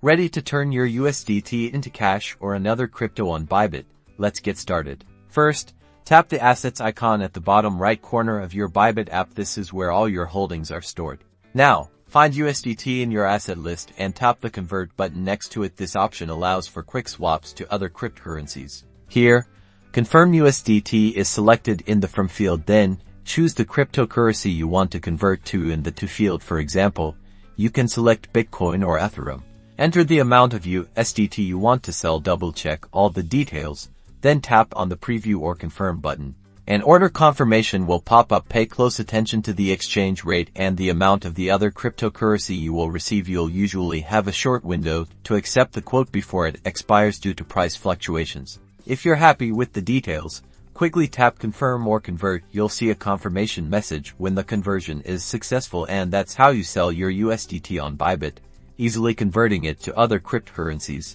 Ready to turn your USDT into cash or another crypto on Bybit? Let's get started. First, tap the assets icon at the bottom right corner of your Bybit app. This is where all your holdings are stored. Now, find USDT in your asset list and tap the convert button next to it. This option allows for quick swaps to other cryptocurrencies. Here, confirm USDT is selected in the From field. Then, choose the cryptocurrency you want to convert to in the To field. For example, you can select Bitcoin or Ethereum. Enter the amount of USDT you want to sell. Double-check all the details, then tap on the Preview or Confirm button. An order confirmation will pop up. Pay close attention to the exchange rate and the amount of the other cryptocurrency you will receive. You'll usually have a short window to accept the quote before it expires due to price fluctuations. If you're happy with the details, quickly tap Confirm or Convert. You'll see a confirmation message when the conversion is successful, and that's how you sell your USDT on Bybit, easily converting it to other cryptocurrencies.